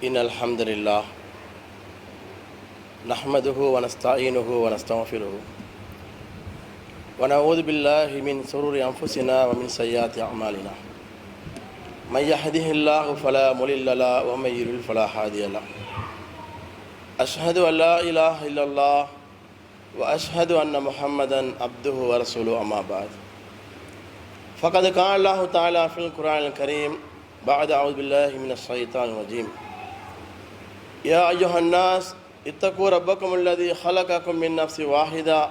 إن الحمد لله نحمده ونستعينه ونستغفره ونعوذ بالله من شرور أنفسنا ومن سيئات أعمالنا من يهده الله فلا مضل له ومن يضلل فلا هادي له أشهد أن لا إله إلا الله وأشهد أن محمدا عبده ورسوله أما بعد فقد قال الله تعالى في القرآن الكريم بعد أعوذ بالله من الشيطان الرجيم يا أيها الناس اتقوا ربكم الذي خلقكم من نفس واحدة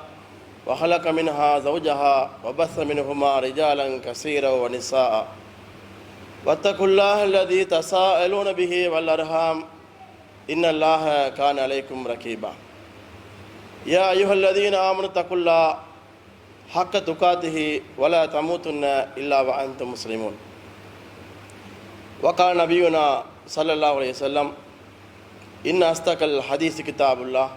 وخلق منها زوجها وبث منهما رجالا كثيرا ونساء واتقوا الله الذي تساءلون به والأرحام إن الله كان عليكم رقيبا يا أيها الذين آمنوا اتقوا الله حق تقاته ولا تموتن إلا وأنتم مسلمون وقال نبينا صلى الله عليه وسلم إن أصدق الحديث كتاب الله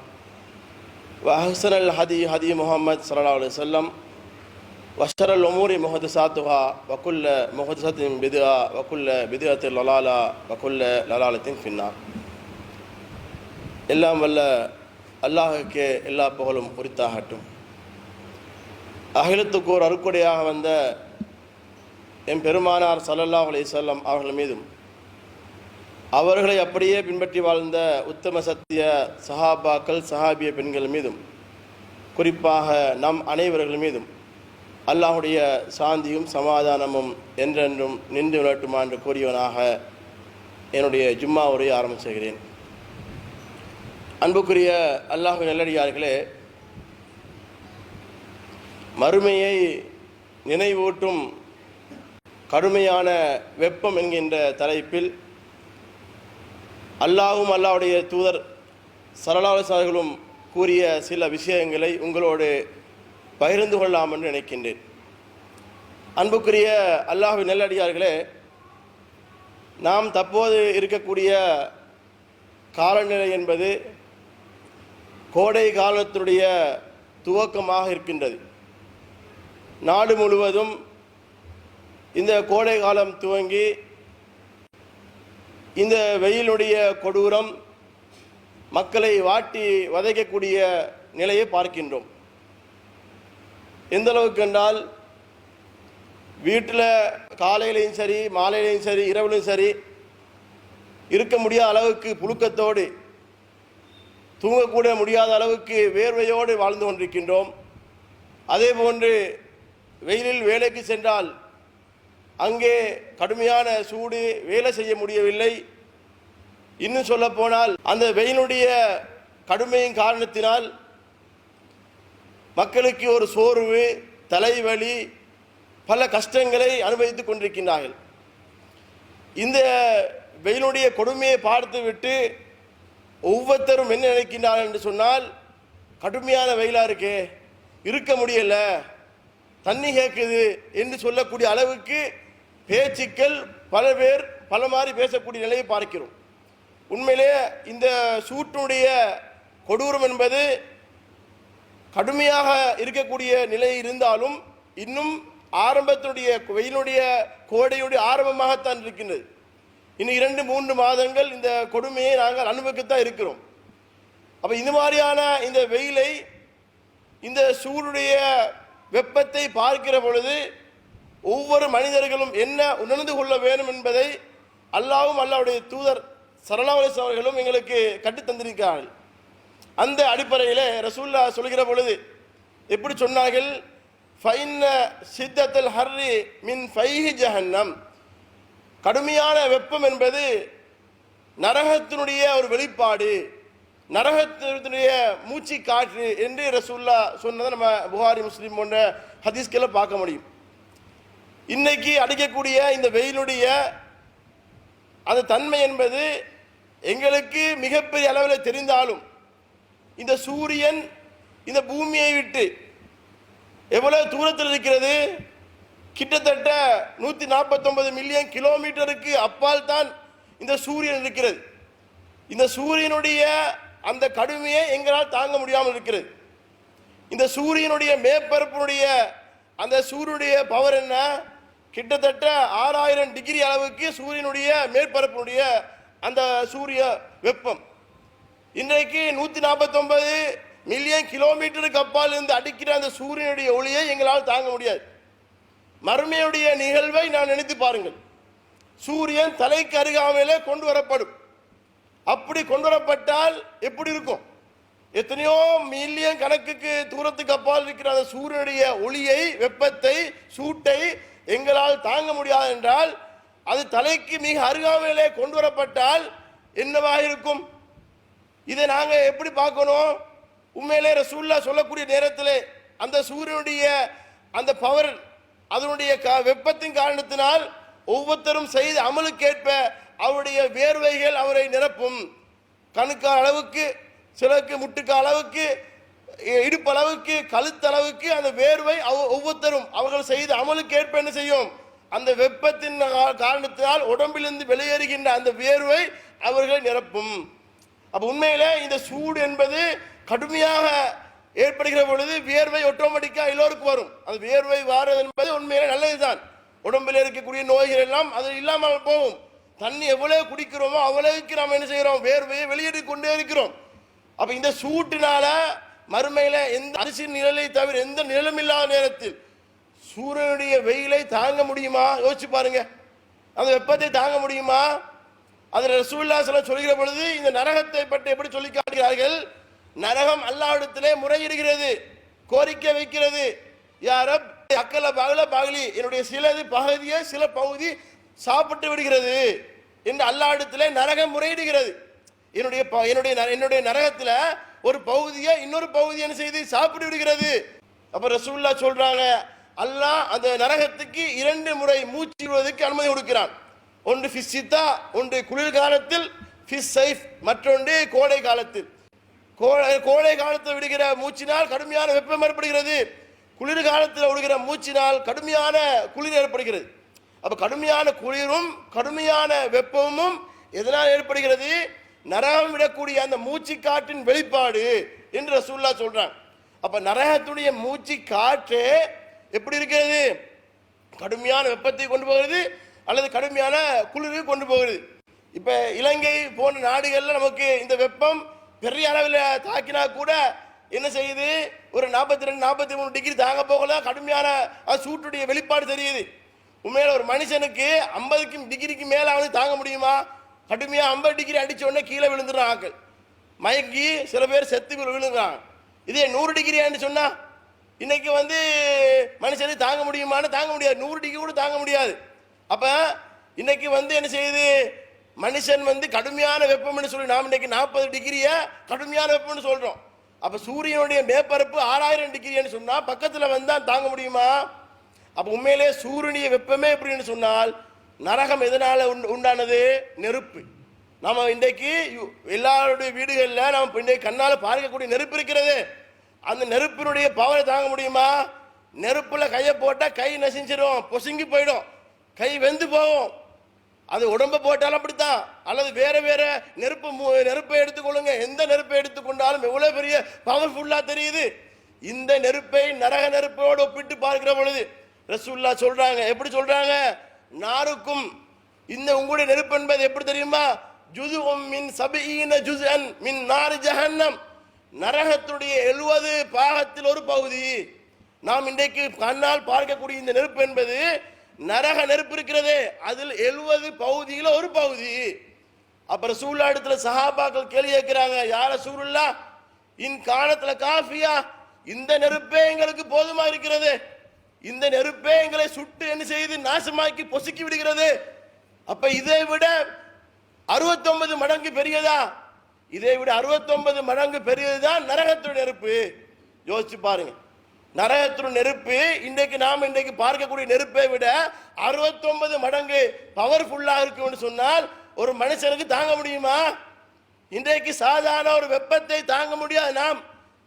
وأحسن الهدي هدي محمد صلى الله عليه وسلم وشر الأمور محدثاتها وكل محدثة بدعة وكل بدعة ضلالة وكل ضلالة في النار. எல்லாம் வல்ல அல்லாஹுக்கே எல்லா புகழும் உரித்தாகட்டும். அகிலத்துக்கு ஒரு அருக்குடையாக வந்த என் பெருமானார் ஸல்லல்லாஹு அலைஹி வஸல்லம் அவர்கள் மீதும் அவர்களை அப்படியே பின்பற்றி வாழ்ந்த உத்தம சத்திய சஹாபாக்கள் சஹாபிய பெண்கள் மீதும் குறிப்பாக நம் அனைவர்கள் மீதும் அல்லாஹுடைய சாந்தியும் சமாதானமும் என்றென்றும் நின்று விளட்டுமா என்று கூறியவனாக என்னுடைய ஜும்மா உரையை ஆரம்பிச்சுகிறேன். அன்புக்குரிய அல்லாஹ் நல்லடியார்களே, மறுமையை நினைவூட்டும் கடுமையான வெப்பம் என்கின்ற தலைப்பில் அல்லாஹும் அல்லாஹ்வுடைய தூதர் ஸல்லல்லாஹு அலைஹி வஸல்லம் கூறிய சில விஷயங்களை உங்களோடு பகிர்ந்து கொள்ளலாம் என்று நினைக்கின்றேன். அன்புக்குரிய அல்லாஹ்வின் நல்லடியார்களே, நாம் தற்போது இருக்கக்கூடிய காலநிலை என்பது கோடை காலத்தினுடைய துவக்கமாக இருக்கின்றது. நாடு முழுவதும் இந்த கோடை காலம் துவங்கி இந்த வெயிலுடைய கொடூரம் மக்களை வாட்டி வதைக்கக்கூடிய நிலையை பார்க்கின்றோம். எந்த அளவுக்கு என்றால், வீட்டில் காலையிலையும் சரி மாலையிலையும் சரி இரவுலையும் சரி இருக்க முடியாத அளவுக்கு புழுக்கத்தோடு தூங்கக்கூட முடியாத அளவுக்கு வேர்வையோடு வாழ்ந்து கொண்டிருக்கின்றோம். அதே போன்று வெயிலில் வேலைக்கு சென்றால் அங்கே கடுமையான சூடு, வேலை செய்ய முடியவில்லை. இன்னும் சொல்ல போனால் அந்த வெயிலுடைய கடுமையின் காரணத்தினால் மக்களுக்கு ஒரு சோர்வு, தலைவலி, பல கஷ்டங்களை அனுபவித்துக் கொண்டிருக்கின்றார்கள். இந்த வெயிலுடைய கொடுமையை பார்த்துவிட்டு ஒவ்வொருத்தரும் என்ன நினைக்கின்றார்கள் என்று சொன்னால், கடுமையான வெயிலாக இருக்கே, இருக்க முடியல, தண்ணி கேட்குது என்று சொல்லக்கூடிய அளவுக்கு பேச்சுக்கள் பல பேர் பல மாதிரி பேசக்கூடிய நிலையை பார்க்கிறோம். உண்மையிலே இந்த சூட்டுடைய கொடூரம் என்பது கடுமையாக இருக்கக்கூடிய நிலை இருந்தாலும் இன்னும் ஆரம்பத்தினுடைய வெயிலுடைய கோடையுடைய ஆரம்பமாகத்தான் இருக்கின்றது. இன்னும் 2-3 மாதங்கள் இந்த கொடுமையை நாங்கள் அனுபவிக்கத்தான் இருக்கிறோம். அப்போ இந்த மாதிரியான இந்த வெயிலை, இந்த சூடுடைய வெப்பத்தை பார்க்கிற பொழுது ஒவ்வொரு மனிதர்களும் என்ன உணர்ந்து கொள்ள வேண்டும் என்பதை அல்லாஹ்வும் அல்லாஹ்வுடைய தூதர் ஸல்லல்லாஹு அலைஹி வஸல்லம் அவர்களும் எங்களுக்கு கற்றுத்தந்திருக்கிறார்கள். அந்த அடிப்படையில் ரசூலுல்லாஹ் சொல்கிற பொழுது எப்படி சொன்னார்கள், ஃபைன்ன சித்தத்தல் ஹர்ரி மின் ஃபைஹி ஜஹன்னம், கடுமையான வெப்பம் என்பது நரகத்தினுடைய ஒரு வெளிப்பாடு, நரகத்தினுடைய மூச்சு காற்று என்று ரசூலுல்லாஹ் சொன்னதை நம்ம புகாரி முஸ்லிம் போன்ற ஹதீஸ்களை பார்க்க முடியும். இன்னைக்கு அடிக்கக்கூடிய இந்த வெயிலுடைய அந்த தன்மை என்பது எங்களுக்கு மிகப்பெரிய அளவில் தெரிந்தாலும், இந்த சூரியன் இந்த பூமியை விட்டு எவ்வளவு தூரத்தில் இருக்கிறது, கிட்டத்தட்ட 149 மில்லியன் கிலோமீட்டருக்கு அப்பால் தான் இந்த சூரியன் இருக்கிறது. இந்த சூரியனுடைய அந்த கடுமையை எங்களால் தாங்க முடியாமல் இருக்கிறது. இந்த சூரியனுடைய மேற்பரப்பினுடைய அந்த சூரியனுடைய பவர் என்ன, கிட்டத்தட்ட 6000 டிகிரி அளவுக்கு சூரியனுடைய மேற்பரப்பினுடைய அந்த சூரிய வெப்பம். இன்றைக்கு 149 மில்லியன் கிலோமீட்டருக்கு அப்பால் இருந்து அடிக்கிற அந்த சூரியனுடைய ஒளியை எங்களால் தாங்க முடியாது. மறுமையுடைய நிகழ்வை நான் நினைத்து பாருங்கள். சூரியன் தலைக்கு அருகாமையிலே கொண்டு வரப்படும். அப்படி கொண்டு வரப்பட்டால் எப்படி இருக்கும்? எத்தனையோ மில்லியன் கணக்குக்கு தூரத்துக்கு அப்பால் இருக்கிற அந்த சூரியனுடைய ஒளியை, வெப்பத்தை, சூட்டை எங்களால் தாங்க முடியாது என்றால் அது தலைக்கு மிக அருகாமையிலே கொண்டு வரப்பட்டால் என்னவாக இருக்கும்? இதை நாங்கள் எப்படி பார்க்கணும்? உண்மையிலே ரசூலுல்லாஹ் சொல்லக்கூடிய நேரத்தில் அந்த சூரியனுடைய அந்த பவர், அதனுடைய வெப்பத்தின் காரணத்தினால் ஒவ்வொருத்தரும் செய்த அமலுக்கேற்ப அவருடைய வேர்வைகள் அவரை நிரப்பும். கணுக்கால் அளவுக்கு, சிலருக்கு முட்டுக்கால் அளவுக்கு, இடுப்பு அளவுக்கு, கழுத்தளவுக்கு அந்த வேர்வை ஒவ்வொருத்தரும் அவர்கள் செய்த அமலுக்கேற்ப என்ன செய்யும்? அந்த வெப்பத்தின் காரணத்தினால் உடம்பிலிருந்து வெளியேறுகின்ற அந்த வேர்வை அவர்களை நிரப்பும். அப்ப உண்மையிலே இந்த சூடு என்பது கடுமையாக ஏற்படுகிற பொழுது வியர்வை ஆட்டோமேட்டிக்கா எல்லோருக்கும் வரும். அந்த வியர்வை வாரது என்பது உண்மையிலே நல்லதுதான். உடம்பில் இருக்கக்கூடிய நோய்கள் எல்லாம் அது இல்லாமல் போகும். தண்ணி எவ்வளவு குடிக்கிறோமோ அவ்வளவுக்கு நாம் என்ன செய்கிறோம்? வேர்வையை வெளியிட்டு கொண்டே இருக்கிறோம். அப்ப இந்த சூட்டினால மறுமையில எந்த அரிசி நிழலை தவிர எந்த நிழலும் இல்லாத நேரத்தில் சூரியனுடைய வெயிலை தாங்க முடியுமா? யோசிச்சு பாருங்க. அந்த வெப்பத்தை தாங்க முடியுமா? அது ரசூலுல்லாஹ் ஸல்லல்லாஹு அலைஹி சொல்கிற பொழுது இந்த நரகத்தை பற்றி எப்படி சொல்லி காட்டுகிறார்கள்? நரகம் அல்லாஹ்விடத்திலே முறையிடுகிறது, கோரிக்கை வைக்கிறது. யா ரப் அக்கல பகல பகலி, என்னுடைய சிலது பகுதியை சில பகுதி சாப்பிட்டு விடுகிறது என்று அல்லாஹ்விடத்திலே நரகம் முறையிடுகிறது. என்னுடைய நரகத்தில் ஒரு பகுதியை இன்னொரு பகுதி என்ன செய்து சாப்பிட்டு விடுகிறது. அப்ப ரசூலுல்லாஹ் சொல்றாங்க, அல்லாஹ் அந்த நரகத்துக்கு 2 முறை மூச்சு விடுவதற்கு அனுமதி கொடுக்கிறான். ஒன்று ஃபிஸ்ஸித்தா, ஒன்று குளிர்காலத்தில், ஃபிஸ் சைஃப், மற்றொன்று கோடை காலத்தில். கோடை காலத்தில் விடுகிற மூச்சினால் கடுமையான வெப்பம் ஏற்படுகிறது. குளிர்காலத்தில் விடுகிற மூச்சினால் கடுமையான குளிர் ஏற்படுகிறது. அப்ப கடுமையான குளிரும் கடுமையான வெப்பமும் எதனால் ஏற்படுகிறது? நரகம் விடக்கூடிய அந்த மூச்சு காற்றின் வெளிப்பாடு என்று ரசூலுல்லாஹ் சொல்றாங்க. அப்ப நரகத்துடைய மூச்சு காற்று எப்படி இருக்கிறது? கடுமையான வெப்பத்தை கொண்டு போகிறது அல்லது கடுமையான குளிரை கொண்டு போகிறது. இப்ப இலங்கை போன்ற நாடுகள்ல நமக்கு இந்த வெப்பம் பெரிய அளவில் தாக்கினா கூட என்ன செய்யுது? ஒரு 42 43 டிகிரி தாங்க போகல, கடுமையான சூட்டுடைய வெளிப்பாடு தெரியுது. உண்மையில ஒரு மனுஷனுக்கு 50 டிகிரிக்கு மேல அவனுக்கு தாங்க முடியுமா? கடுமையா 50 டிகிரி அடிச்ச உடனே கீழே விழுந்துடுறான் ஆக்கள், மயங்கி சில பேர் செத்து விழுந்துறாங்க. இதே 100 டிகிரியான்னு சொன்னா இன்னைக்கு மனுஷனுக்கு தாங்க முடியுமான்னு தாங்க முடியாது. 100 டிகிரி கூட தாங்க முடியாது. அப்ப இன்னைக்கு என்ன செய்யுது? மனுஷன் கடுமையான வெப்பம்னு சொல்லி நாம் இன்னைக்கு 40 டிகிரிய கடுமையான வெப்பம்னு சொல்றோம். அப்ப சூரியனுடைய மேற்பரப்பு 6000 டிகிரின்னு சொன்னா பக்கத்துல வந்தா தாங்க முடியுமா? அப்ப உண்மையிலே சூரியனுடைய வெப்பமே எப்படின்னு சொன்னால் நரகம் எதனால உண்டானது? நெருப்பு. நாம இன்றைக்கு எல்லாருடைய வீடுகளில் நாம் இன்றைக்கு கண்ணால பார்க்கக்கூடிய நெருப்பு இருக்கிறது. அந்த நெருப்பினுடைய பவரை தாங்க முடியுமா? நெருப்புல கையை போட்டா கை நசிஞ்சிடும், பொசுங்கி போயிடும், கை வெந்து போகும். அது உடம்ப போட்டாலும் அப்படித்தான். அல்லது வேற வேற நெருப்பை எடுத்துக்கொள்ளுங்க, எந்த நெருப்பை எடுத்துக்கொண்டாலும் எவ்வளவு பெரிய பவர்ஃபுல்லா தெரியுது. இந்த நெருப்பை நரக நெருப்போடு ஒப்பிட்டு பார்க்கிற பொழுது ரசூலுல்லாஹ் சொல்றாங்க, எப்படி சொல்றாங்க? நாருக்கும், இந்த உங்களுடைய நெருப்பு என்பது எப்படி தெரியுமா? ஜுஸும் மின் 70 ஜுஸ்அன் மின் நாரி ஜஹன்னம், நரகத்துடைய 70 பாகத்தில் ஒரு பகுதி. நாம் இன்றைக்கு கண்ணால் பார்க்கக்கூடிய இந்த நெருப்பு என்பது நரக நெருப்பு இருக்கிறதே, அதில் 70 பகுதியில் ஒரு பகுதி. அப்ப ரசூலுல்லாஹ் இடத்துல சஹாபாக்கள் கேள்வி கேட்கிறாங்க, யா ரசூலுல்லாஹ் இன் கானத்ல காஃபியா, இந்த நெருப்பே எங்களுக்கு போதுமா இருக்கிறது, இந்த நெருப்பே எங்களை சுட்டு என்ன செய்து நாசமாக்கி பொசுக்கி விடுகிறது. அப்ப இதை விட 69 மடங்கு பெரியதா? இதை விட 69 மடங்கு பெரியதுதான் நரகத்துடைய நெருப்பு. யோசிச்சு பாருங்க. நரகத்துடைய நெருப்பு நாம் இன்றைக்கு பார்க்கக்கூடிய நெருப்பை விட 69 மடங்கு பவர்ஃபுல்லா இருக்குன்னு சொன்னால் ஒரு மனுஷனுக்கு தாங்க முடியுமா? இன்றைக்கு சாதாரண ஒரு வெப்பத்தை தாங்க முடியாது. நாம்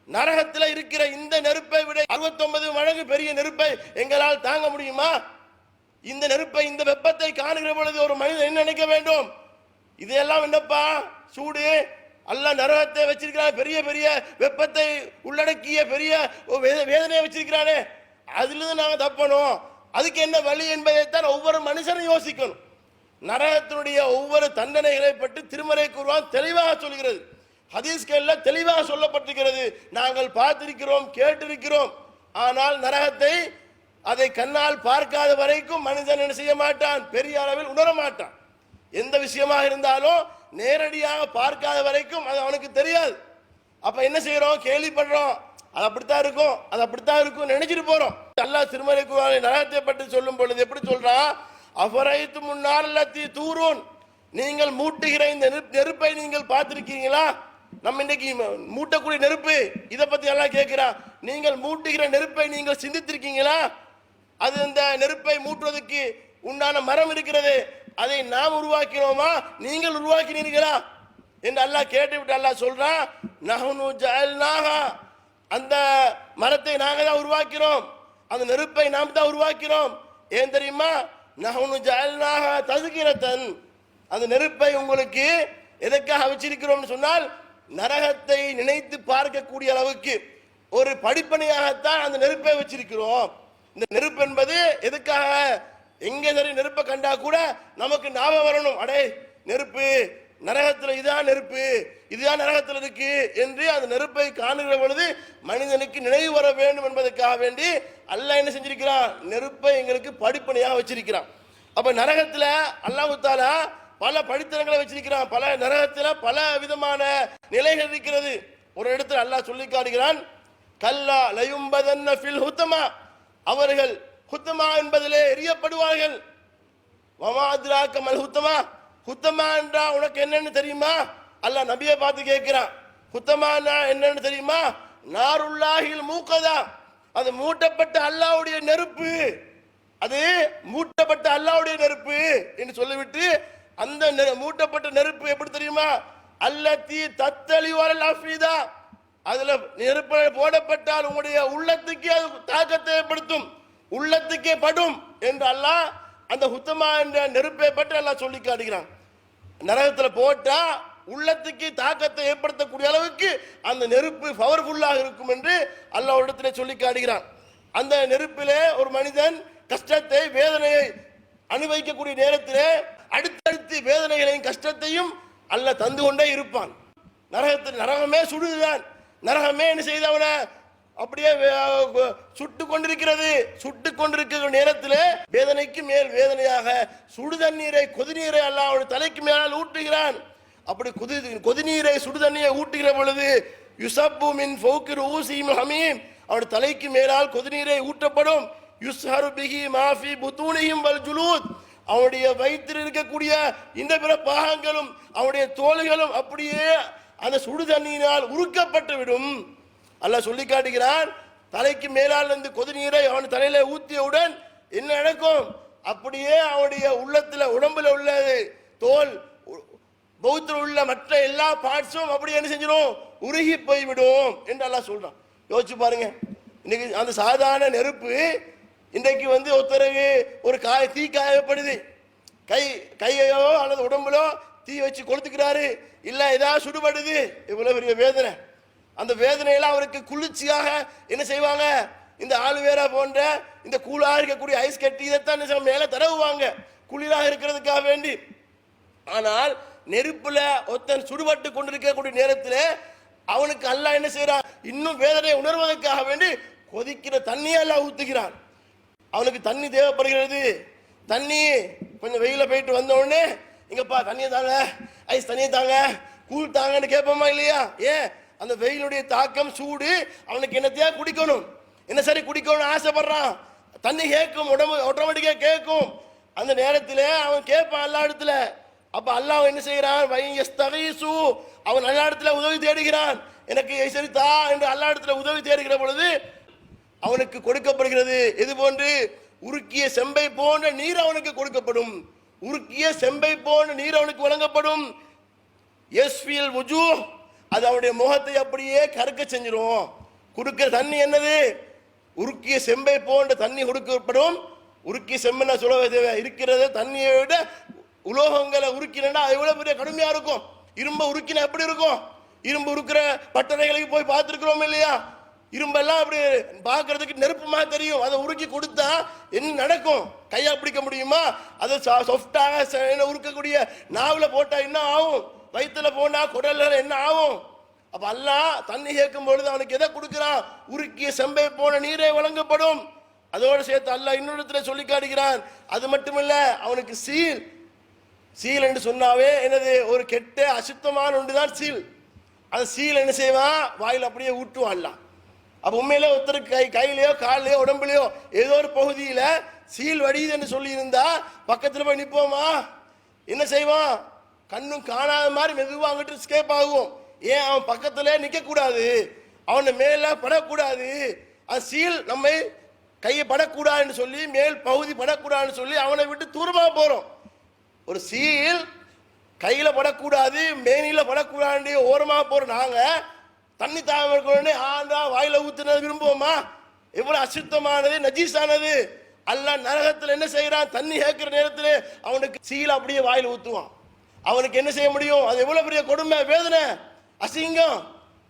நரகத்தில் இருக்கிற இந்த நெருப்பை விட 69 மடங்கு பெரிய நெருப்பை எங்களால் தாங்க முடியுமா? இந்த நெருப்பை, இந்த வெப்பத்தை காணுகிற பொழுது ஒரு மனிதன் என்ன நினைக்க வேண்டும்? இதெல்லாம் என்னப்பா சூடு, அல்லாஹ் நரகத்தை வச்சிருக்கிறான், பெரிய பெரிய வெப்பத்தை உள்ளடக்கிய பெரிய வேதனையை வச்சிருக்கிறானே, அதுல இருந்து நாங்க தப்பணும், அதுக்கு என்ன வழி என்பதைத்தான் ஒவ்வொரு மனுஷனும் யோசிக்கணும். நரகத்தினுடைய ஒவ்வொரு தண்டனைகளை பற்றி திருமறை குர்ஆன் தெளிவாக சொல்கிறது. ஹதீஸ்கள்ல தெளிவாக சொல்லப்பட்டிருக்கிறது. நாங்கள் பார்த்திருக்கிறோம், கேட்டிருக்கிறோம். ஆனால் நரகத்தை அதை கண்ணால் பார்க்காத வரைக்கும் மனிதன் என்ன செய்ய மாட்டான், பெரிய அளவில் உணர மாட்டான். எந்த விஷயமாக இருந்தாலும் நேரடியாக பார்க்காத வரைக்கும் அது அவனுக்கு தெரியாது. அப்ப என்ன செய்யறோம், கேள்விப்படுறோம், அது அப்படித்தான் இருக்கும், அது அப்படித்தான் இருக்கும் நினைச்சிட்டு போறோம். அல்லாஹ் திருமறை குர்ஆனில் நரகத்தை பற்றி சொல்லும் பொழுது எப்படி சொல்றான், அஃபரைத்து முன்னார் லத்தி தூரூன், நீங்கள் மூட்டுகிற இந்த நெருப்பை நீங்கள் பார்த்திருக்கீங்களா? நம்ம இன்னைக்கு மூட்டக்கூடிய நெருப்பு, இதை பத்தி எல்லாம் கேட்கிறான். நீங்கள் மூட்டுகிற நெருப்பை நீங்கள் சிந்தித்திருக்கீங்களா? அது இந்த நெருப்பை மூட்டுவதற்கு உண்டான மரம் இருக்கிறது, அதை நாம் உருவாக்கினோமா, நீங்கள் உருவாக்கினீர்களா என்று அல்லாஹ் கேட்டுவிட்டு அல்லாஹ் சொல்றான், நஹ்னு ஜஅல்நாஹா, அந்த மரத்தை நாங்க தான் உருவாக்கிறோம், அந்த நெருப்பை நாம் தான் உருவாக்கிறோம். ஏன் தெரியுமா, நஹ்னு ஜஅல்நாஹா தஸ்கிரத்தன், அந்த நெருப்பை உங்களுக்கு எதற்காக வச்சிருக்கிறோம்னு சொன்னால் நரகத்தை நினைத்து பார்க்கக்கூடிய அளவுக்கு ஒரு படிப்பனையாகத்தான் அந்த நெருப்பை வச்சிருக்கிறோம். இந்த நெருப்பு என்பது எதுக்காக, எங்க நெருப்பை கண்டா கூட நமக்கு ஞாபகம் வரணும், அடே நெருப்பு நரகத்துல இதான் நெருப்பு, இதுதான் நரகத்தில் இருக்கு என்று அந்த நெருப்பை காணுகிற பொழுது மனிதனுக்கு நினைவு வர வேண்டும் என்பதற்காக வேண்டி அல்லாஹ் என்ன செஞ்சிருக்கிறான், நெருப்பை எங்களுக்கு படிப்பனையாக வச்சிருக்கிறான். அப்ப நரகத்துல அல்லாஹ் தஆலா பல படித்தனங்களை வச்சிருக்கிறான். பல நரகத்துல பல விதமான நிலைகள் இருக்கிறது. ஒரு இடத்துல அல்லாஹ் சொல்லி காட்டுகிறான், கல்லா லயும்பதன்ன ஃபில் ஹுத்தமா, அவர்கள் ஹுத்தமா என்பதிலே எரியப்படுவார்கள். வமா அத்ராக மல் ஹுத்தமா, ஹுத்தமா என்றா உனக்கு என்னன்னு தெரியுமா? அல்லாஹ் நபியை பார்த்து கேட்கிறான். ஹுத்தமானா என்னன்னு தெரியுமா? நாருல்லாஹில் மூக்கதா, அது மூட்டப்பட்ட அல்லாஹ்வுடைய நெருப்பு, அது மூட்டப்பட்ட அல்லாஹ்வுடைய நெருப்பு என்று சொல்லிவிட்டு அந்த மூட்டப்பட்ட நெருப்பு எப்படி தெரியுமா, அல்லத்தி தத்தலி வரல் அஃபீதா, அதுல நெருப்பு போடப்பட்டால் உங்களுடைய உள்ளத்துக்கே அது தாக்கத்தை ஏற்படுத்தும், உள்ளத்துக்கே படும் என்று அல்லாஹ் அந்த ஹுத்தமா என்ற நெருப்பை பற்றி அல்லாஹ் சொல்லி காட்டுகிறான். நரகத்துல போட்டா உள்ளத்துக்கு தாக்கத்தை ஏற்படுத்தக்கூடிய அளவுக்கு அந்த நெருப்பு பவர்ஃபுல்லாக இருக்கும் என்று அல்லாஹ் இடத்திலே சொல்லி காட்டுகிறான். அந்த நெருப்பிலே ஒரு மனிதன் கஷ்டத்தை வேதனையை அனுபவிக்கக்கூடிய நேரத்திலே அடுத்தடுத்து வேதனைகளையும் கஷ்டத்தையும் அல்லாஹ் தந்து கொண்டே இருப்பான். நரகத்தில் நரகமே சுடுதுதான், நரகமே என்ன செய்தவன அப்படியே சுட்டு கொண்டிருக்கிறது. சுட்டு கொண்டிருக்கிற நேரத்தில் வேதனைக்கு மேல் வேதனையாக சுடு தண்ணீரை கொதிநீரை அல்லாஹ் அவனுடைய தலைக்கு மேலால் ஊட்டுகிறான். அப்படி கொதிநீரை சுடு தண்ணீரை ஊட்டுகிற பொழுது யுசப்பு மின் ஃபௌகி ரூஸிஹிம் ஹமீம், அவனுடைய தலைக்கு மேலால் கொதிநீரை ஊட்டப்படும். யுஸ்ஹரு பிஹி மாஃபி புத்தூனிஹிம் வல் ஜுலூத், அவனுடைய வயிற்றில் இருக்கக்கூடிய இந்த பிற பாகங்களும் அவனுடைய தோள்களும் அப்படியே அந்த சுடு தண்ணீரால் உருக்கப்பட்டு விடும். அல்லாஹ் சொல்லி காட்டுகிறான், தலைக்கு மேலால் இருந்து கொதிநீரை அவன் தலையில ஊத்தியவுடன் என்ன நடக்கும், அப்படியே அவனுடைய உள்ளத்துல உடம்புல உள்ள தோல் பௌத்தில் உள்ள மற்ற எல்லா பார்ட்ஸும் அப்படி என்ன செஞ்சிடும், உருகி போய்விடும் என்று அல்லாஹ் சொல்றான். யோசிச்சு பாருங்க, இன்னைக்கு அந்த சாதாரண நெருப்பு இன்றைக்கு ஒருத்தருக்கு ஒரு தீ காயப்படுது, கையோ அல்லது உடம்புலோ தீ வச்சு கொளுத்துக்கிறாரு, இல்ல ஏதாவது சுடுபடுது, இவ்வளவு பெரிய வேதனை. அந்த வேதனையெல்லாம் அவருக்கு குளிர்ச்சியாக என்ன செய்வாங்க, இந்த ஆலுவேரா போன்ற இந்த கூலா இருக்கக்கூடிய ஐஸ் கட்டி இதைத்தான் மேல தடவுவாங்க குளிராக இருக்கிறதுக்காக வேண்டி. ஆனால் நெருப்புல ஒருத்தன் சுடுபட்டு கொண்டிருக்கக்கூடிய நேரத்தில் அவனுக்கு அல்லாஹ் என்ன செய்யறான், இன்னும் வேதனையை உணர்வதற்காக வேண்டி கொதிக்கிற தண்ணியை அல்லாஹ் ஊத்துகிறான். அவனுக்கு தண்ணி தேவைப்படுகிறது. தண்ணி கொஞ்சம் வெயில போயிட்டு வந்த உடனே இங்கப்பா தண்ணியை தாங்க, ஐஸ் தண்ணியை தாங்க, கூழ் தாங்கன்னு கேட்போமா இல்லையா? ஏன், அந்த வெயிலுடைய தாக்கம் சூடு அவனுக்கு என்னத்தையா குடிக்கணும், என்ன சரி குடிக்கணும்னு ஆசைப்படுறான். தண்ணி கேட்கும், உடம்பு ஆட்டோமேட்டிக்கா கேட்கும். அந்த நேரத்தில் அவன் கேட்பான் அல்லா இடத்துல. அப்ப அல்லாஹ் என்ன செய்யறான், அவன் அல்லா இடத்துல உதவி தேடுகிறான். எனக்கு சரி தா என்று அல்லா இடத்துல உதவி தேடுகிற பொழுது அவனுக்கு கொடுக்கப்படுகிறது. இது போன்று உருக்கிய செம்பை போன்ற நீர் அவனுக்கு கொடுக்கப்படும். உருக்கிய செம்பை போன்ற நீர் அவனுக்கு வழங்கப்படும். யஸ்ஃபில் வுஜூஹ், அது அவனுடைய முகத்தை அப்படியே கருக்க செஞ்சிடும். கொடுக்கிற தண்ணி என்னது, உருக்கிய செம்பை போன்ற தண்ணி கொடுக்கப்படும். உருக்கிய செம்பை சொல்ல தேவை இருக்கிறது, தண்ணியை விட உலோகங்களை உருக்கினா எவ்வளவு பெரிய கடுமையா இருக்கும். இரும்பு உருக்கினா எப்படி இருக்கும், இரும்பு உருக்கிற பட்டறைகளுக்கு போய் பார்த்துருக்கிறோம் இல்லையா? இரும்பெல்லாம் அப்படி பார்க்கறதுக்கு நெருப்புமா தெரியும். அதை உருக்கி கொடுத்தா என்ன நடக்கும்? கையா பிடிக்க முடியுமா? அதை சாஃப்டாக உருக்கக்கூடிய நாவில் போட்டா என்ன ஆகும்? வயிற்றுல போனா குடல்ல என்ன ஆகும்? அப்ப அல்லாஹ் தண்ணி கேட்கும் பொழுது அவனுக்கு எதை கொடுக்கிறான்? உருக்கிய செம்பை போன நீரே வழங்கப்படும். அதோடு சேர்த்து அல்லாஹ் இன்னொரு சொல்லி காட்டுகிறான். அது மட்டுமல்ல, அவனுக்கு சீல். சீல் என்று சொன்னாவே என்னது? ஒரு கெட்ட அசுத்தமான ஒன்றுதான் சீல். அந்த சீல் என்ன செய்வான்? வாயில் அப்படியே ஊட்டுவான் அல்லாஹ். அப்ப உண்மையிலே ஒருத்தருக்கு கையிலையோ காலையோ உடம்புலையோ ஏதோ ஒரு பகுதியில சீல் வடியுது என்று சொல்லி இருந்தா பக்கத்துல போய் நிற்போமா? என்ன செய்வான்? கண்ணும் காணாத மாதிரி மெதுவாக அங்கிட்டு ஸ்கேப் ஆகும். ஏன்? அவன் பக்கத்துல நிக்க கூடாது, அவனை மேல படக்கூடாது. அந்த சீல் நம்மை கையை படக்கூடாதுன்னு சொல்லி, மேல் பகுதி படக்கூடாதுன்னு சொல்லி அவனை விட்டு தூரமா போறோம். ஒரு சீல் கையில படக்கூடாது, மேனில படக்கூடாது, ஓரமா போறோம். நாங்க தண்ணி தாமரை ஆண்டா வாயில ஊத்துனது விரும்புவோமா? எவ்வளவு அசுத்தமானது, நஜீஸானது. அல்லாஹ் நரகத்தில் என்ன செய்யறான்? தண்ணி கேட்கிற நேரத்தில் அவனுக்கு சீல் அப்படியே வாயில ஊத்துவான். அவனுக்கு என்ன செய்ய முடியும்? அது எவ்வளவு பெரிய கொடுமை, வேதனை, அசிங்கம்.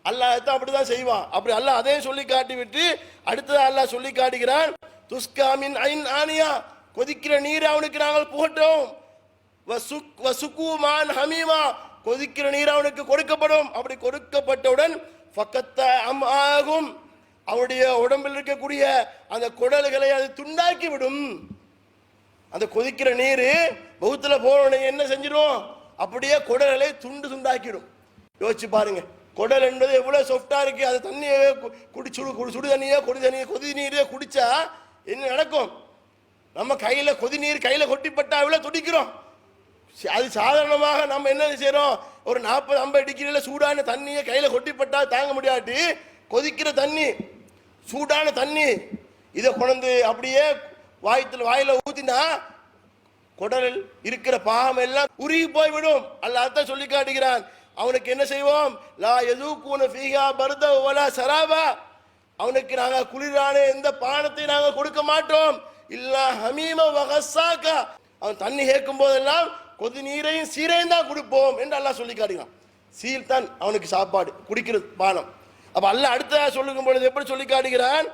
அல்லாஹ் அப்படிதான் செய்வான். அப்படி அல்லாஹ் அதையும் சொல்லி காட்டி விட்டு அடுத்தது அல்லாஹ் சொல்லி காட்டுகிறான், துஸ்காமின் ஐன் ஆனியா, கொதிக்கிற நீர் அவனுக்கு நாங்கள் புகட்டோம். வசுகுமான் ஹமீமா, கொதிக்கிற நீர் அவனுக்கு கொடுக்கப்படும். அப்படி கொடுக்கப்பட்டவுடன் ஃபக்கத்த அம் ஆகும், அவனுடைய உடம்பில் இருக்கக்கூடிய அந்த குடல்களை அது துண்டாக்கி விடும். அந்த கொதிக்கிற நீர் பௌத்துல போன என்ன செஞ்சிடும்? அப்படியே குடல்களை துண்டு துண்டாக்கிடும். யோசிச்சு பாருங்க, குடல் என்பது எவ்வளவு சாஃப்டா இருக்கு. அது தண்ணியை சுடு தண்ணியோ கொதி நீரே குடிச்சா என்ன நடக்கும்? நம்ம கையில கொதி நீர் கையில கொட்டிப்பட்டா எவ்வளவு துடிக்கிறோம். அது சாதாரணமாக நம்ம என்ன செய்யறோம்? ஒரு 40-50 டிகிரியில சூடான தண்ணியை கையில கொட்டிப்பட்டா தாங்க முடியாட்டி, கொதிக்கிற தண்ணி, சூடான தண்ணி இதை கொண்டு அப்படியே வாயில ஊத்தினா குடலில் இருக்கிற பாகம் எல்லாம் உருகி போய்விடும். அல்லாஹ் சொல்லி காட்டுகிறான். அவனுக்கு என்ன செய்வோம்? லா யதூகுன ஃபீஹா பர்த வலா சராபா, அவனுக்கு நாங்க குளிரான எந்த பானத்தை நாங்க கொடுக்க மாட்டோம். இல்லா ஹமீம வகசாக்கா, அவன் தண்ணி கேட்கும் போதெல்லாம் கொதி நீரையும் சீரையும் தான் கொடுப்போம் என்று அல்லாஹ் சொல்லி காட்டுகிறான். சீல் தான் அவனுக்கு சாப்பாடு, குடிக்கிறது பானம். அப்ப அல்லாஹ் அடுத்த சொல்லும் பொழுது எப்படி சொல்லி காட்டுகிறான்?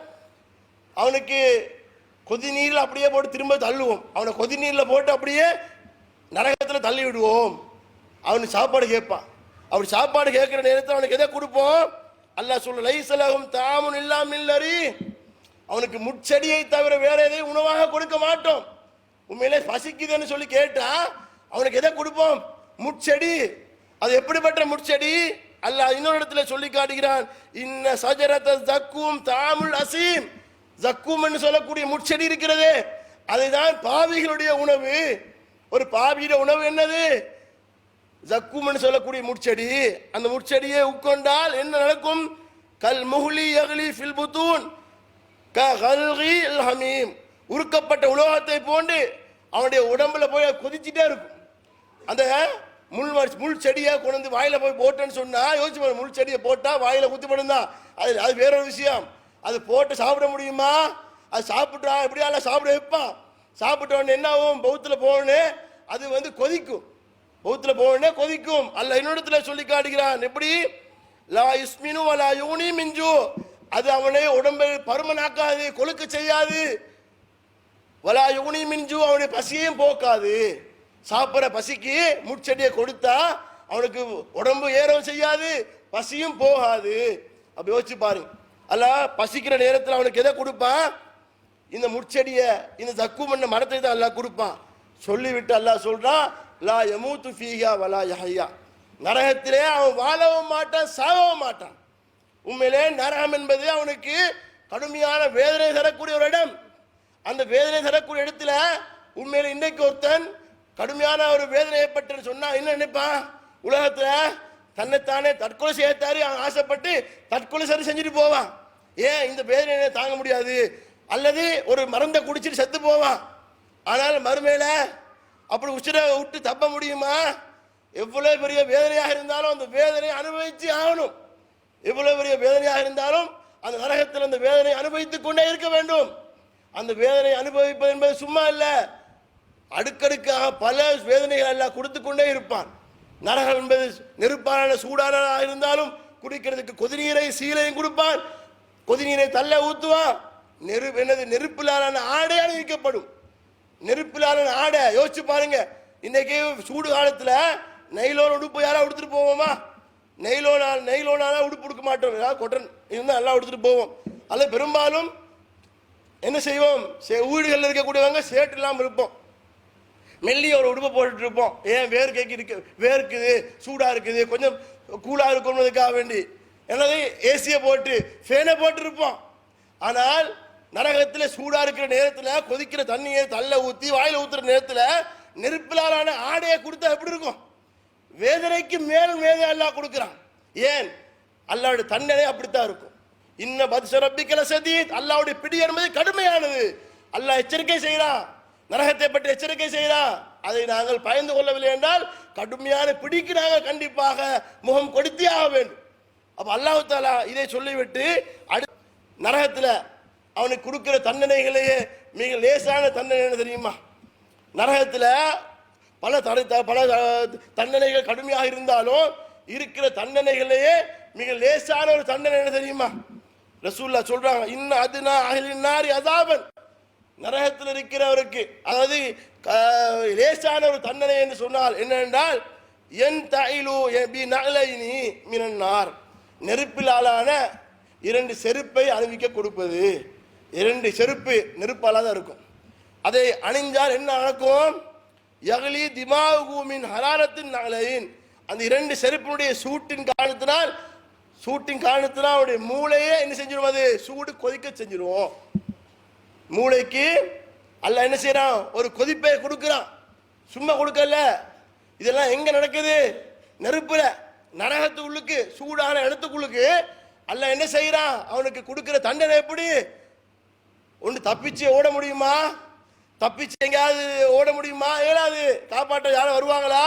அவனுக்கு கொதி நீரில் அப்படியே போட்டு திரும்ப தள்ளுவோம். அவனை கொதி நீரில் போட்டு அப்படியே நரகத்தில் தள்ளி விடுவோம். அவனுக்கு சாப்பாடு கேட்பான். அப்படி சாப்பாடு கேட்கிற நேரத்தில் அவனுக்கு எதை கொடுப்போம்? அல்லாஹ் சொல்ல, லைஸலஹும் தாமுன் இல்லா மில்லரி, அவனுக்கு முட்செடியை தவிர வேற எதையும் உணவாக கொடுக்க மாட்டோம். உண்மையிலே பசிக்குதுன்னு சொல்லி கேட்டா அவனுக்கு எதை கொடுப்போம்? முட்செடி. அது எப்படிப்பட்ட முட்செடி? அல்லாஹ் இன்னொரு இடத்துல சொல்லி காட்டுகிறான், இன்ன சஜரத ஜக்கூம் தாமுல் அசீம், ஜக்கூம் என்று சொல்லக்கூடிய முட்செடி இருக்கிறது, அதுதான் பாவிகளுடைய உணவு. ஒரு பாவியுடைய உணவு என்னது? ஜக்கூம் என்று சொல்லக்கூடிய முட்செடி. அந்த முட்செடியை உட்கொண்டால் என்ன நடக்கும்? கல் முஹ்லி யக்லி ஃபில் புத்தூன் கல்கி அல் ஹமீம், உருக்கப்பட்ட உலோகத்தை போன்று அவனுடைய உடம்புல போய் கொதிச்சுட்டே இருக்கும். அந்த முள் செடியை கொண்டு வாயில போய் போட்டேன்னு சொன்னா யோசிச்சு, முள் செடியை போட்டா வாயில குத்திப்படும் தான். அது வேறொரு விஷயம். அது போட்டு சாப்பிட முடியுமா? அது சாப்பிட்டா எப்படியா சாப்பிட வைப்பான். சாப்பிட்ட உடனே என்ன ஆகும்? பௌத்துல போனே அது கொதிக்கும். பௌத்துல போனே கொதிக்கும். அல்ல இன்னொருத்துல சொல்லி காட்டுகிறான், எப்படி? லா இஸ்மினு வலா யூனி மிஞ்சு, அது அவனை உடம்பை பருமனாக்காது, கொழுக்க செய்யாது. வலா யூனி மிஞ்சு, அவனுடைய பசியையும் போக்காது. சாப்பிட்ற பசிக்கு முட்செடியை கொடுத்தா அவனுக்கு உடம்பு ஏறவும் செய்யாது, பசியும் போகாது. அப்படி யோசிச்சு பாருங்க. அல்ல பசிக்கிற நேரத்தில் அவனுக்கு எதை கொடுப்பான்? இந்த முட்செடியை, இந்த ஜக்கூம் என்ற மரத்தை தான் அல்லாஹ் கொடுப்பான். சொல்லிவிட்டு அல்லாஹ் சொல்றான், லா யமூத்து ஃபீஹா வலா யஹ்யா, நரகத்திலே அவன் வாழவும் மாட்டான், சாகவும் மாட்டான். உண்மையிலே நரகம் என்பது அவனுக்கு கடுமையான வேதனை தரக்கூடிய ஒரு இடம். அந்த வேதனை தரக்கூடிய இடத்துல உண்மையில இன்றைக்கு ஒருத்தன் கடுமையான ஒரு வேதனை ஏற்பட்டு சொன்னா என்ன நினைப்பான்? உலகத்துல தன்னைத்தானே தற்கொலை செய்யத்தாரு ஆசைப்பட்டு தற்கொலை சரி செஞ்சுட்டு போவான். ஏன்? இந்த வேதனையை தாங்க முடியாது. அல்லது ஒரு மருந்தை குடிச்சிட்டு செத்து போவான். ஆனால் மறுமையில அப்படி உசிரை விட்டு தப்ப முடியுமா? எவ்வளவு பெரிய வேதனையாக இருந்தாலும் அந்த வேதனையை அனுபவிச்சு ஆகணும். எவ்வளவு பெரிய வேதனையாக இருந்தாலும் அந்த நரகத்தில் அந்த வேதனை அனுபவித்துக் கொண்டே இருக்க வேண்டும். அந்த வேதனை அனுபவிப்பது என்பது சும்மா இல்ல, அடுக்கடுக்காக பல வேதனைகள் எல்லாம் கொடுத்து கொண்டே இருப்பான். நரகம் என்பது நெருப்பான சூடான இருந்தாலும் குடிக்கிறதுக்கு கொதிநீரை சீலையும் கொடுப்பான். கொதிநீரை தள்ள ஊத்துவான். நெருப்பிலான ஆடை அணிவிக்கப்படும். நெருப்பிலான ஆடை யோசிச்சு பாருங்க. இன்னைக்கு சூடு காலத்துல நைலோன் உடுப்பு யாரா உடுத்துட்டு போவோமா? நெய்லோனால உடுப்பு உடுக்க மாட்டோம். கொட்டன் இருந்தால் நல்லா உடுத்துட்டு போவோம். அல்ல பெரும்பாலும் என்ன செய்வோம்? வீடுகளில் இருக்கக்கூடியவங்க சேட்டு இல்லாமல் இருப்போம். மெல்லிய ஒரு உடுப்பை போட்டுட்டு இருப்போம். ஏன் வேர்க்குது, சூடா இருக்குது, கொஞ்சம் கூலா இருக்கும்ன்றதுக்காக வேண்டி என்னது ஏசியை போட்டு ஃபேனை போட்டு இருப்போம். ஆனால் நரகத்தில் சூடா இருக்கிற நேரத்தில் கொதிக்கிற தண்ணியை தள்ள ஊற்றி வாயில ஊத்துற நேரத்தில் நெருப்பிலான ஆடையை கொடுத்தா எப்படி இருக்கும்? வேதனைக்கு மேலும் வேதனை அல்லாஹ் கொடுக்கிறான். ஏன்? அல்லாஹ்வுடைய தண்டனை அப்படித்தான் இருக்கும். இன்ன பத்ஷ ரப்பிக்க லஸதீத், அல்லாஹ்வுடைய பிடி என்பது கடுமையானது. அல்லாஹ் எச்சரிக்கை செய்கிறான், நரகத்தை பற்றி எச்சரிக்கை செய்கிறான். அதை நாங்கள் பயந்து கொள்ளவில்லை என்றால் கடுமையான பிடிக்கு நாங்கள் கண்டிப்பாக முகம் கொடுத்தே ஆக வேண்டும். அப்ப அல்லாஹ் தஆலா இதை சொல்லிவிட்டு நரகத்தில் அவனுக்கு கொடுக்கிற தண்டனைகளையே மிக லேசான தண்டனை என்ன தெரியுமா? நரகத்தில் பல தண்டனைகள் கடுமையாக இருந்தாலும் இருக்கிற தண்டனைகளையே மிக லேசான ஒரு தண்டனை என்ன தெரியுமா? ரசூலுல்லாஹ் சொல்றாங்க, இன்ன அதுனா அஹ்லின் நாரி அஸாபன், நரகத்தில் இருக்கிறவருக்கு அதாவது லேசான ஒரு தண்டனை என்று சொன்னால் என்னென்றால் என் தயிலு பி நஅலைனி மினன் நார், நெருப்பிலான 2 செருப்பை அணிவிக்க கொடுப்பது. 2 செருப்பு நெருப்பால தான் இருக்கும். அதை அணிஞ்சால் என்ன நடக்கும்? யக்லி திமாகு மின் ஹராரத்தின் நஅலைன், அந்த 2 செருப்பினுடைய சூட்டின் காரணத்தினால் அவருடைய மூளையே என்ன செஞ்சிடும்? அது சூடு கொதிக்க செஞ்சிடும். மூளைக்கு அல்லாஹ் என்ன செய்யறான்? ஒரு கொதிப்பை கொடுக்கிறான். சும்மா கொடுக்கல. இதெல்லாம் எங்க நடக்குது? நெருப்புல, நரகத்துக்குள்ளுக்கு, சூடான இடத்துக்குள்ளுக்கு அல்லாஹ் என்ன செய்யறான்? அவனுக்கு கொடுக்கிற தண்டனை எப்படி? ஒன்று தப்பிச்சு ஓட முடியுமா? தப்பிச்சு எங்கேயாவது ஓட முடியுமா? ஏதாவது காப்பாற்ற யாரும் வருவாங்களா?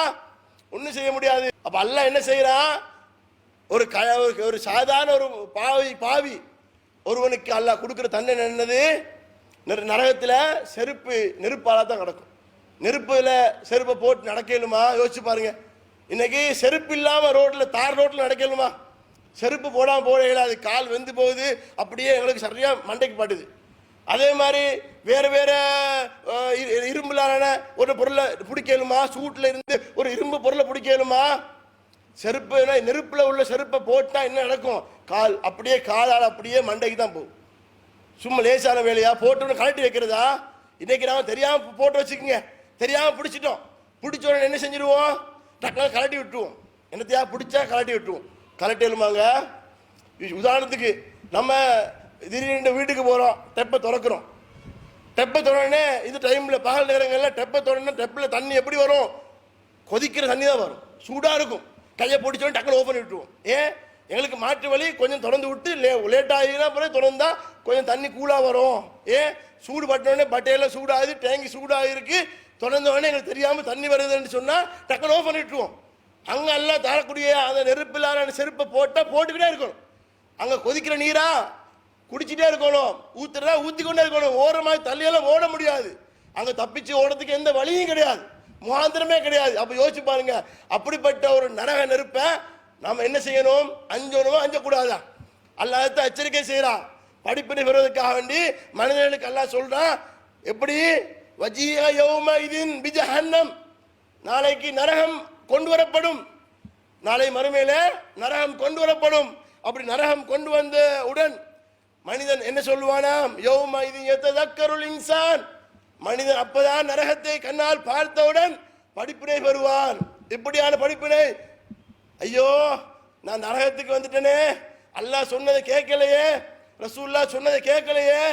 ஒன்றும் செய்ய முடியாது. அப்ப அல்லாஹ் என்ன செய்யறான்? ஒரு சாதாரண ஒரு பாவி ஒருவனுக்கு அல்லாஹ் கொடுக்கிற தண்டனை என்னது? நரகத்தில் செருப்பு நெருப்பால தான் நடக்கும். நெருப்புல செருப்பை போட்டு நடக்கலுமா? யோசிச்சு பாருங்க. இன்னைக்கு செருப்பு இல்லாம தார் ரோட்ல நடக்கலுமா? செருப்பு போடாம போட இயலாது. கால் வெந்து போகுது, அப்படியே எங்களுக்கு சரியா மண்டைக்கு பாட்டுது. அதே மாதிரி வேற இரும்புலான ஒரு பொருளை பிடிக்கலுமா? சூட்டில் இருந்து ஒரு இரும்பு பொருளை பிடிக்கலுமா? செருப்பு நெருப்புல உள்ள செருப்பை போட்டா என்ன நடக்கும்? காலால் அப்படியே மண்டைக்கு தான் போகும். சும்மா லேசான வேலையா? போட்டோன்னு கழட்டி வைக்கிறதா? இன்னைக்கு நாம தெரியாம போட்டு வச்சுக்கோங்க, தெரியாம பிடிச்சிட்டோம். பிடிச்ச உடனே என்ன செஞ்சிருவோம்? டக்குனு கழட்டி விட்டுருவோம். என்னத்தையா பிடிச்சா கழட்டி விட்டுருவோம். கழட்டி எழுமாங்க. உதாரணத்துக்கு நம்ம திடீர்னு வீட்டுக்கு போறோம், டெப்பை திறக்கிறோம். டெப்பை தொடனே இந்த டைம்ல பகல் நேரங்கள்ல டெப்பை தொடனே டெப்பில் தண்ணி எப்படி வரும்? கொதிக்கிற தண்ணி தான் வரும், சூடா இருக்கும். கையை பிடிச்சோன்னு டக்குனு ஓப்பன் விட்டுருவோம். ஏன்? எங்களுக்கு மாற்று வழி கொஞ்சம் திறந்து விட்டு லேட் ஆகினா பிறகு திறந்தா கொஞ்சம் தண்ணி கூலாக வரும். ஏன்? சூடு பட்டோடனே பட்டையெல்லாம் சூடாகுது, டேங்கி சூடாக இருக்கு, திறந்த உடனே எங்களுக்கு தெரியாமல் தண்ணி வருதுன்னு சொன்னால் டக்குனு ஓப்பன் பண்ணிட்டுருவோம். அங்கே எல்லாம் தரக்கூடிய அந்த நெருப்பிலான செருப்பை போட்டுக்கிட்டே இருக்கணும். அங்கே கொதிக்கிற நீரா குடிச்சிட்டே இருக்கணும், ஊத்துறதா ஊற்றிக்கொண்டே இருக்கணும். ஓரமாக தள்ளியெல்லாம் ஓட முடியாது. அங்கே தப்பிச்சு ஓடுறதுக்கு எந்த வழியும் கிடையாது, முகாந்திரமே கிடையாது. அப்போ யோசிச்சு பாருங்க, அப்படிப்பட்ட ஒரு நரக நெருப்பை நாம் என்ன செய்யணும்? அஞ்சணுமா அஞ்சக்கூடாதா? அல்லாஹ் எச்சரிக்கை செய்யறான். படிப்பினை பெறுவதற்காக வேண்டி மனிதர்களுக்கு அல்லாஹ் சொல்றான். எப்படி? வஜீஹ யௌமைதின் பிஜஹன்னம், நாளைக்கு நரகம் கொண்டு வரப்படும். நாளை மறுமையில நரகம் கொண்டு வரப்படும். அப்படி நரகம் கொண்டு வந்த உடன் மனிதன் என்ன சொல்லுவானாம்? யௌமைதின் யததக்கருல் இன்சான், மனிதன் அப்பதான் நரகத்தை கண்ணால் பார்த்தவுடன் படிப்பினை பெறுவான். இப்படியான படிப்பினை, ஐயோ நான் நரகத்துக்கு வந்துட்டேனே, அல்லாஹ் சொன்னதை கேட்கலையே, ரசூலுல்லாஹ் சொன்னதை கேட்கலையே,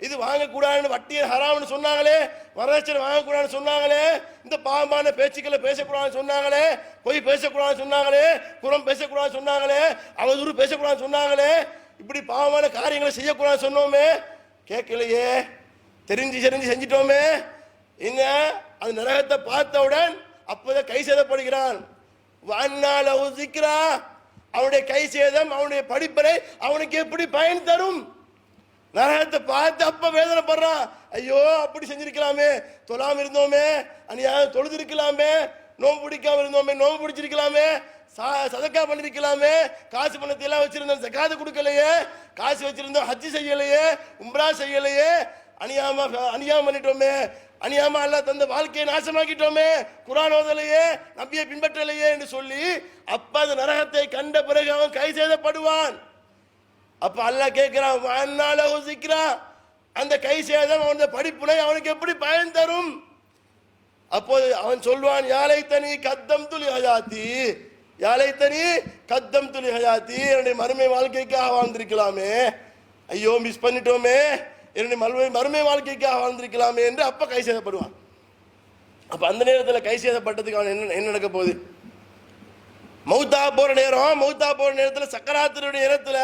இது வாங்கக்கூடாதுன்னு, வட்டியை ஹராம்னு சொன்னாங்களே, வரதட்சணை வாங்கக்கூடாதுன்னு சொன்னாங்களே, இந்த பாவமான பேச்சுக்களை பேசக்கூடாதுன்னு சொன்னாங்களே, பொய் பேசக்கூடாதுன்னு சொன்னாங்களே, புறம் பேசக்கூடாதுன்னு சொன்னாங்களே, அவதூறு பேசக்கூடாதுன்னு சொன்னாங்களே, இப்படி பாவமான காரியங்களை செய்யக்கூடாதுன்னு சொன்னோமே, கேட்கலையே, தெரிஞ்சு செஞ்சிட்டோமே. இங்க அந்த நரகத்தை பார்த்தவுடன் அப்பதான் கை சேதப்படுகிறான். அவனுடைய கை சேதம், அவனுடைய படிப்பனை அவனுக்கு எப்படி பயன் தரும்? நரகத்தை பார்த்து அப்ப வேதனைப்படுறான். ஐயோ அப்படி செஞ்சிருக்கலாமே, தொழாம இருந்தோமே, அநியாயம் தொழுது இருக்கலாமே, நோம்பு பிடிக்காம இருந்தோமே, நோம்பு பிடிச்சிருக்கலாமே, சதக்கா பண்ணிருக்கலாமே, காசு பணத்தை எல்லாம் வச்சிருந்தோம், ஜகாத்து கொடுக்கலையே, காசு வச்சிருந்தோம், ஹஜ்ஜி செய்யலையே, உம்ரா செய்யலையே, அநியாயம் பண்ணிட்டோமே, அநியாயமா அல்லாஹ் தந்த வாழ்க்கையை நாசமாக்கிட்டோமே, குர்ஆன் ஓதலையே, நபியை பின்பற்றலையே என்று சொல்லி அப்ப அந்த நரகத்தை கண்ட பிறகு அவன் கை சேதப்படுவான். அப்ப அல்லாஹ் கேட்கிறான், அந்த கை சேதம் அவனுடைய படிப்புனை அவனுக்கு எப்படி பயன் தரும்? அப்போது அவன் சொல்வான், யாலைத்தனி கத்தம் துலி ஹயாத்தி, யாலைத்தனி கத்தம் துலி ஹயாத்தி, என்னுடைய மறுமை வாழ்க்கைக்காக வாழ்ந்திருக்கலாமே, ஐயோ மிஸ் பண்ணிட்டோமே, என்னுடைய மறுமை வாழ்க்கைக்காக வாழ்ந்திருக்கலாமே என்று அப்ப கை சேதப்படுவான். அப்ப அந்த நேரத்தில் கை சேதப்பட்டதுக்கு அவன் என்ன நடக்க போகுது? மௌத்தா போற நேரத்தில் சக்கராத்தினுடைய நேரத்தில்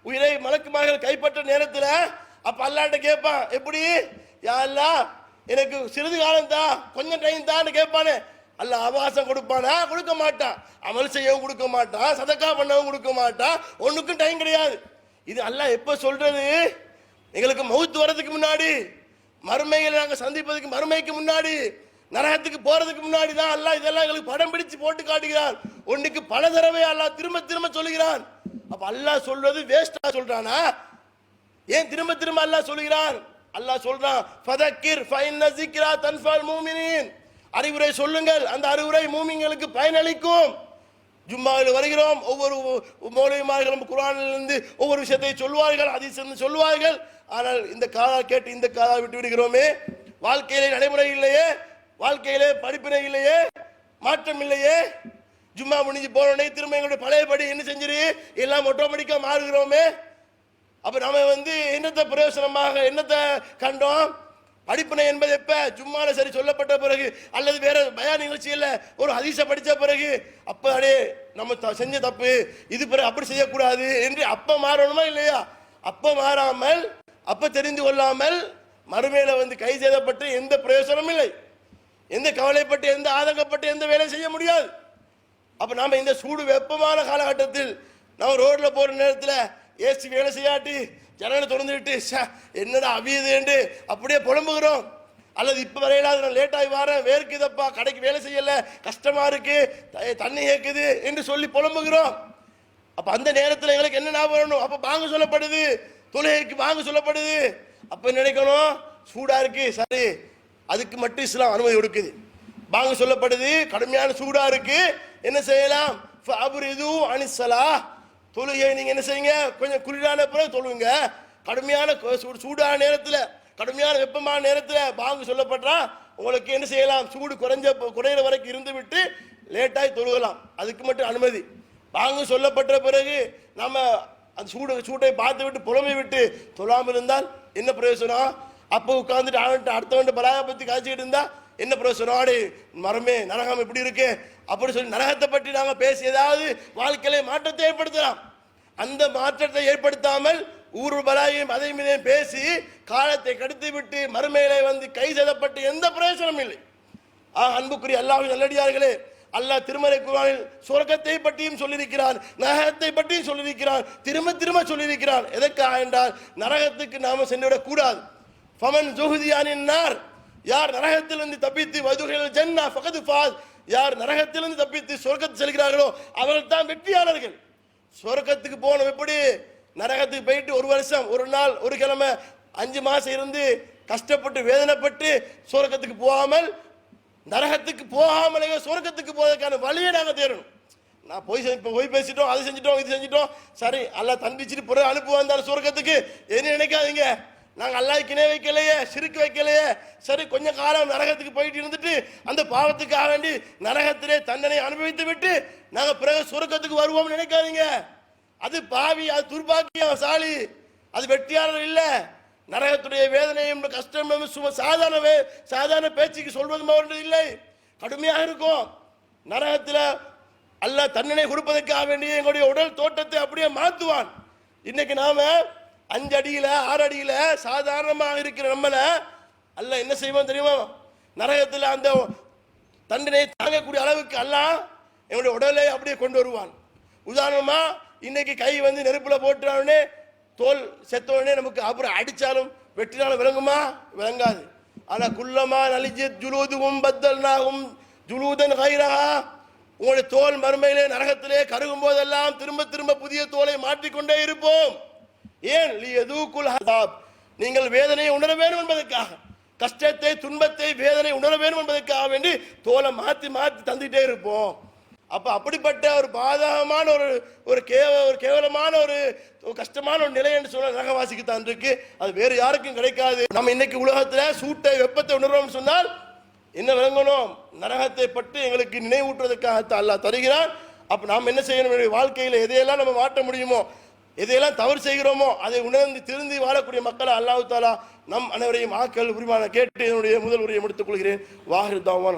உயிரை மலக்குமார்கள் கைப்பற்ற நேரத்தில் அப்ப அல்லாஹ்ட்ட கேட்பான், எப்படி யா அல்லாஹ் எனக்கு சிறிது காலம் தான், கொஞ்சம் டைம் தான் கேட்பானே, அல்லாஹ் அவகாசம் கொடுப்பானா? கொடுக்க மாட்டான். அமல் செய்யவும் கொடுக்க மாட்டான், சதக்கா பண்ணவும் கொடுக்க மாட்டான், ஒண்ணுக்கும் டைம் கிடையாது. இது அல்லாஹ் எப்ப சொல்றது? எங்களுக்கு மௌத் வரதுக்கு முன்னாடி, மறுமைகளை நாங்கள் சந்திப்பதற்கு மறுமைக்கு முன்னாடி, நரகத்துக்கு போறதுக்கு முன்னாடி தான் அல்லாஹ் இதெல்லாம் எங்களுக்கு படம் பிடிச்சு போட்டு காட்டுகிறான். ஒன்றுக்கு பல தடவை அல்லாஹ் திரும்ப திரும்ப சொல்லுகிறான். அப்ப அல்லாஹ் சொல்றது வேஸ்டா சொல்றானா? ஏன் திரும்ப திரும்ப அல்லாஹ் சொல்லுகிறான்? அல்லாஹ் சொல்றான், ஃபதக்கிர் ஃபஇன்ன ஸிக்ரா தன்ஃபல் முஃமினீன், அறிவுரை சொல்லுங்கள், அந்த அறிவுரை மூமின்களுக்கு பயனளிக்கும். ஜும்மாவில் வருகிறோம், ஒவ்வொரு மௌலவிமார்களும் குர்ஆனிலிருந்து ஒவ்வொரு விஷயத்தை சொல்வார்கள், ஹதீஸிலிருந்து சொல்வார்கள். ஆனால் இந்த காதா கேட்டு இந்த காதா விட்டு விடுகிறோமே, வாழ்க்கையிலே நடைமுறை இல்லையே, வாழ்க்கையிலே படிப்பினை இல்லையே, மாற்றம் இல்லையே. ஜும்மா முடிஞ்சு போனோடனே திரும்ப எங்களுடைய பழையபடி என்ன செஞ்சிரு எல்லாம் ஆட்டோமேட்டிக்கா மாறுகிறோமே. அப்ப நம்ம என்னத்தை பிரயோசனமாக என்னத்தை கண்டோம்? படிப்பினை என்பது எப்ப? ஜும்மால சரி சொல்லப்பட்ட பிறகு, அல்லது வேற பயான் நிகழ்ச்சியில் ஒரு ஹதீஸை படித்த பிறகு, அப்ப அடே நம்ம செஞ்ச தப்பு, இது பிறகு அப்படி செய்யக்கூடாது என்று அப்ப மாறணுமா இல்லையா? அப்ப மாறாமல், அப்ப தெரிந்து கொள்ளாமல் மறுமையில கை செய்தப்பட்டு எந்த பிரயோசனமும் இல்லை, எந்த கவலைப்பட்டு எந்த ஆதங்கப்பட்டு எந்த வேலை செய்ய முடியாது. அப்ப நாம இந்த சூடு வெப்பமான காலகட்டத்தில் நம்ம ரோட்ல போற நேரத்தில் ஏசி வேலை செய்யாட்டி ஜனங்களை திறந்துட்டு என்னடா அவியுது என்று அப்படியே புலம்புகிறோம். அல்லது இப்ப வரையிலாது நான் லேட் ஆகி வரேன், வேர்க்குதப்பா, கடைக்கு வேலை செய்யல, கஷ்டமா இருக்கு, தண்ணி கேட்குது என்று சொல்லி புலம்புகிறோம். அப்ப அந்த நேரத்தில் எங்களுக்கு என்ன ஞாபகம் வரணும்? அப்ப வாங்க சொல்லப்படுது, தொழுகைக்கு வாங்க சொல்லப்படுது. அப்ப நினைக்கணும், சூடா இருக்கு, சரி, அதுக்கு மட்டும் இஸ்லாம் அனுமதி கொடுக்குது. வாங்க சொல்லப்படுது, கடுமையான சூடா இருக்கு, என்ன செய்யலாம்? ஃபஅப்ரிது அனிஸ்ஸலாஹ், தொழுகை நீங்க என்ன செய்யுங்க, கொஞ்சம் குளிரான பிறகு தொழுங்க. கடுமையான சூடான நேரத்தில், கடுமையான வெப்பமான நேரத்தில் பாங்கு சொல்லப்பட்டா உங்களுக்கு என்ன செய்யலாம்? சூடு குறையிற வரைக்கும் இருந்து விட்டு லேட்டாய் தொழுகலாம், அதுக்கு மட்டும் அனுமதி. பாங்கு சொல்லப்பட்ட பிறகு நம்ம அந்த சூட்டை பார்த்து விட்டு புலமை விட்டு தொழாமல் இருந்தால் என்ன பிரயோசனம்? அப்போ உட்கார்ந்துட்டு அடுத்தவன் பலாக பத்தி காய்ச்சிக்கிட்டு இருந்தா என்ன பிரயோசனம்? ஆடு மரமே நரகம் எப்படி இருக்கு அப்படி சொல்லி நரகத்தை பற்றி நாங்க பேசி ஏதாவது வாழ்க்கையில மாற்றத்தை ஏற்படுத்தலாம். அந்த மாற்றத்தை ஏற்படுத்தாமல் ஊர் பலாயையும் அதையும் பேசி காலத்தை கடத்தி விட்டு மறுமையிலே கை செய்தப்பட்டு எந்த பிரயோசனமும் இல்லை. அன்புக்குரிய அல்லாஹ்வின் நல்லடியார்களே, அல்லாஹ் திருமறை குர்ஆனில் சொர்க்கத்தை பற்றியும் சொல்லியிருக்கிறான், நரகத்தை பற்றியும் சொல்லியிருக்கிறான், திரும்ப திரும்ப சொல்லியிருக்கிறான். எதற்காக என்றால் நரகத்துக்கு நாம சென்றுவிடக் கூடாது. ஃபமன் ஜுஹ்தியானின் நார், யார் நரகத்திலிருந்து தப்பித்து வதுஹில் ஜன்னா ஃபகத் ஃபாஸ், யார் நரகத்திலிருந்து தப்பித்து சொர்க்கத்துக்கு செல்கிறார்களோ அவர்கள் தான் வெற்றியாளர்கள். சொர்க்கத்துக்கு போனோம் எப்படி? நரகத்துக்கு போயிட்டு ஒரு வருஷம், ஒரு நாள், ஒரு கிழமை, 5 மாசம் இருந்து கஷ்டப்பட்டு வேதனைப்பட்டு சொர்க்கத்துக்கு போகாமல், நரகத்துக்கு போகாமலே சொர்க்கத்துக்கு போவதற்கான வழியை நாங்கள் தேடணும். நான் போய் பேசிட்டோம், அது செஞ்சிட்டோம், இது செஞ்சிட்டோம், சரி அல்லாஹ் தண்டிச்சுட்டு பிறகு அனுப்புவான் சொர்க்கத்துக்கு என்ன நினைக்காதீங்க. நாங்கள் அல்லாஹ்க்கு இணை வைக்கலையே, சிறுக்கு வைக்கலையே, சரி கொஞ்ச காலம் நரகத்துக்கு போயிட்டு இருந்துட்டு அந்த பாவத்துக்காக வேண்டி நரகத்திலே தண்டனை அனுபவித்து விட்டு நாங்கள் பிறகு சொர்க்கத்துக்கு வருவோம்னு நினைக்காதீங்க. அது பாவி, அது துர்பாக்கியசாலி, அது வெற்றியாளர் இல்லை. நரகத்துடைய வேதனையும் கஷ்டம் சும்மா சாதாரண பேச்சுக்கு சொல்வது மாதிரி இல்லை, கடுமையாக இருக்கும். நரகத்தில் அல்லாஹ் தண்டனை கொடுப்பதற்காக வேண்டிய எங்களுடைய உடல் தோட்டத்தை அப்படியே மாற்றுவான். இன்னைக்கு நாம 5 அடியில 6 அடியில சாதாரணமாக இருக்கிற நம்மள அல்லாஹ் என்ன செய்வான் தெரியுமா? நரகத்தில் அந்த தண்டனை தாங்கக்கூடிய அளவுக்கு அல்லாஹ் எங்களுடைய உடலை அப்படியே கொண்டு வருவான். உதாரணமா இன்னைக்கு கை நெருப்புல போட்டுறானே, தோல் செத்தோடனே நமக்கு அப்புறம் அடிச்சாலும் வெட்டினாலும் விளங்குமா? விளங்காது. ஆனா குல்லமா நலிஜத் ஜுலூதுஹும் பத்தல்னாஹும் ஜுலூதன் கைரஹா, உங்களுடைய தோல் மறுமையிலே நரகத்திலே கருகும் போதெல்லாம் திரும்ப திரும்ப புதிய தோலை மாற்றிக்கொண்டே இருப்போம். ஏன் லியதூகுல் அஸாப், நீங்கள் வேதனையை உணர வேண்டும் என்பதற்காக, கஷ்டத்தை துன்பத்தை வேதனை உணர வேண்டும் என்பதற்காக வேண்டி தோலை மாற்றி மாற்றி தந்துட்டே இருப்போம். அப்ப அப்படிப்பட்ட ஒரு பாதகமான ஒரு கேவலமான ஒரு கஷ்டமான ஒரு நிலை என்று சொன்ன நரகவாசிக்கு தான் இருக்கு. அது வேறு யாருக்கும் கிடைக்காது. நம்ம இன்னைக்கு உலகத்துல சூட்டை வெப்பத்தை உணர்வோம் சொன்னால் என்ன விளங்கணும், நரகத்தை பற்றி எங்களுக்கு நினைவூட்டுவதற்காக அல்லாஹ் தருகிறான். அப்ப நாம் என்ன செய்யணும், வாழ்க்கையில் எதையெல்லாம் நம்ம மாற்ற முடியுமோ, எதையெல்லாம் தவறு செய்கிறோமோ அதை உணர்ந்து திருந்தி வாழக்கூடிய மக்களை அல்லாஹ் தஆலா நம் அனைவரையும் ஆக்கல் உரிமான கேட்டு என்னுடைய முதல் உரையை முடித்துக் கொள்கிறேன். வாஹிர் தாவான்.